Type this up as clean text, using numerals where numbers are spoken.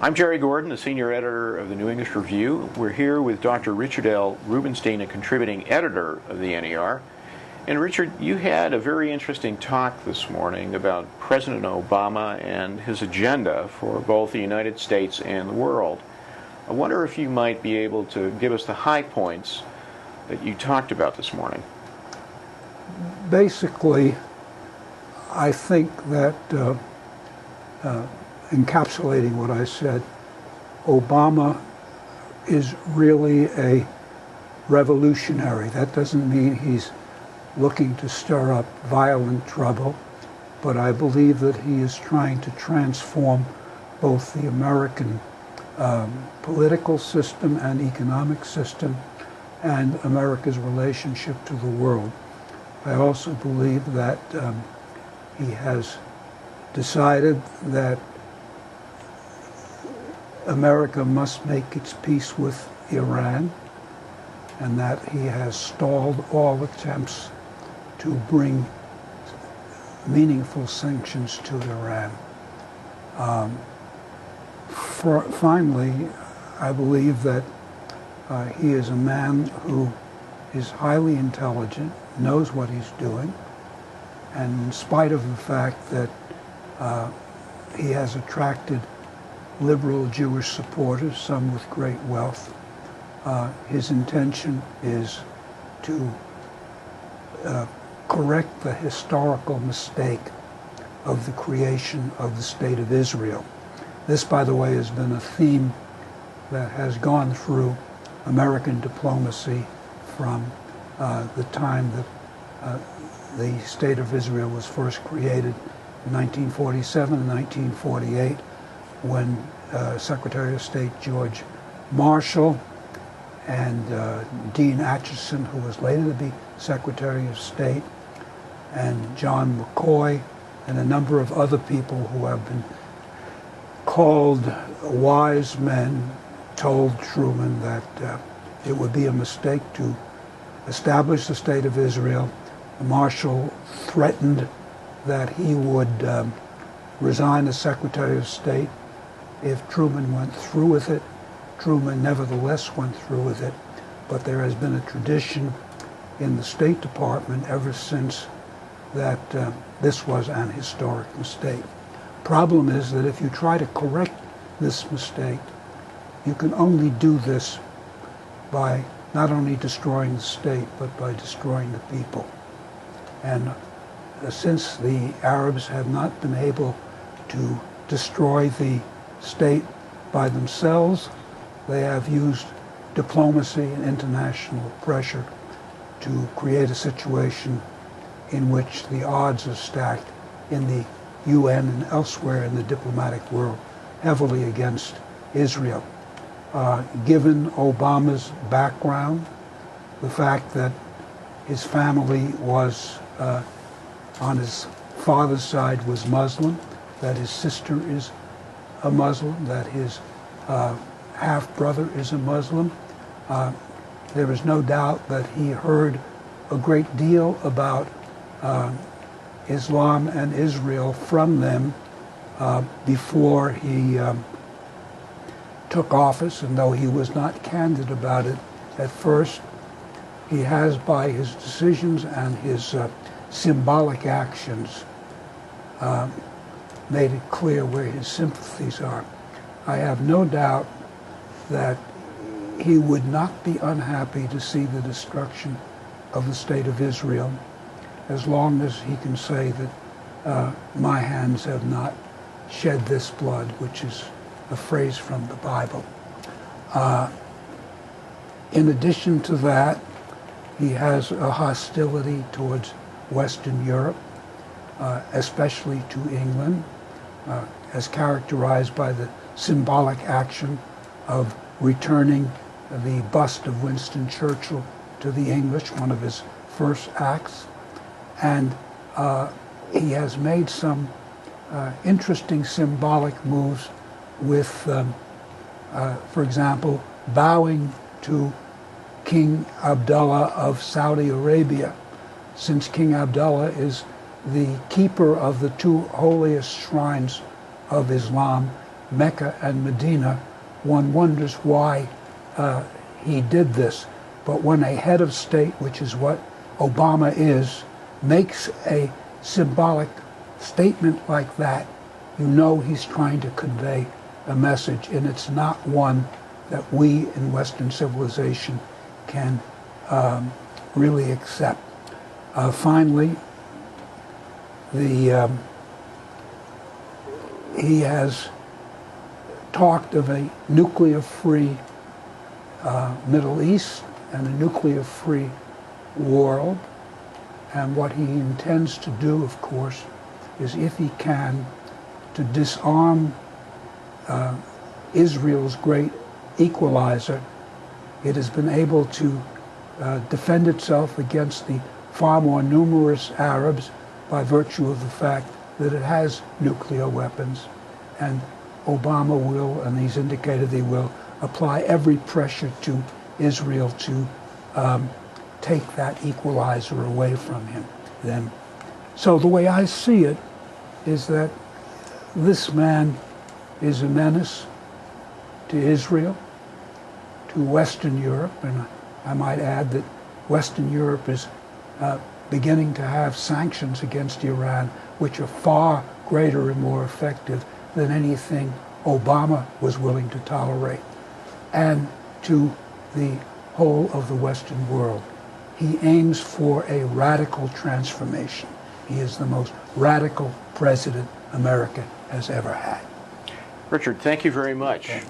I'm Jerry Gordon, the senior editor of the New English Review. We're here with Dr. Richard L. Rubinstein, a contributing editor of the NER. And Richard, you had a very interesting talk this morning about President Obama and his agenda for both the United States and the world. I wonder if you might be able to give us the high points that you talked about this morning. Basically, I think that encapsulating what I said, Obama is really a revolutionary. That doesn't mean he's looking to stir up violent trouble, but I believe that he is trying to transform both the American political system and economic system and America's relationship to the world. I also believe that he has decided that America must make its peace with Iran, and that he has stalled all attempts to bring meaningful sanctions to Iran. Finally, I believe that he is a man who is highly intelligent, knows what he's doing, and in spite of the fact that he has attracted liberal Jewish supporters, some with great wealth, his intention is to correct the historical mistake of the creation of the State of Israel. This, by the way, has been a theme that has gone through American diplomacy from the time that the State of Israel was first created in 1947 and 1948, when Secretary of State George Marshall and Dean Acheson, who was later to be Secretary of State, and John McCoy, and a number of other people who have been called wise men, told Truman that it would be a mistake to establish the State of Israel. Marshall threatened that he would resign as Secretary of State if Truman went through with it. Truman nevertheless went through with it, but there has been a tradition in the State Department ever since that this was an historic mistake. Problem is that if you try to correct this mistake, you can only do this by not only destroying the state, but by destroying the people. And since the Arabs have not been able to destroy the state by themselves, they have used diplomacy and international pressure to create a situation in which the odds are stacked in the UN and elsewhere in the diplomatic world heavily against Israel. Given Obama's background, the fact that his family was, on his father's side, was Muslim, that his sister is a Muslim, that his half-brother is a Muslim, there is no doubt that he heard a great deal about Islam and Israel from them before he took office, and though he was not candid about it at first, he has, by his decisions and his symbolic actions, made it clear where his sympathies are. I have no doubt that he would not be unhappy to see the destruction of the State of Israel, as long as he can say that my hands have not shed this blood, which is a phrase from the Bible. In addition to that, he has a hostility towards Western Europe, especially to England, as characterized by the symbolic action of returning the bust of Winston Churchill to the English, one of his first acts. And he has made some interesting symbolic moves with, for example, bowing to King Abdullah of Saudi Arabia, since King Abdullah is the keeper of the two holiest shrines of Islam, Mecca and Medina, one wonders why he did this. But when a head of state, which is what Obama is, makes a symbolic statement like that, you know he's trying to convey a message, and it's not one that we in Western civilization can really accept. Finally, he has talked of a nuclear-free Middle East and a nuclear-free world. And what he intends to do, of course, is, if he can, to disarm Israel's great equalizer. It has been able to defend itself against the far more numerous Arabs by virtue of the fact that it has nuclear weapons. And Obama will, and he's indicated he will, apply every pressure to Israel to take that equalizer away from them. So the way I see it is that this man is a menace to Israel, to Western Europe, and I might add that Western Europe is beginning to have sanctions against Iran, which are far greater and more effective than anything Obama was willing to tolerate, and to the whole of the Western world. He aims for a radical transformation. He is the most radical president America has ever had. Richard, thank you very much. Okay.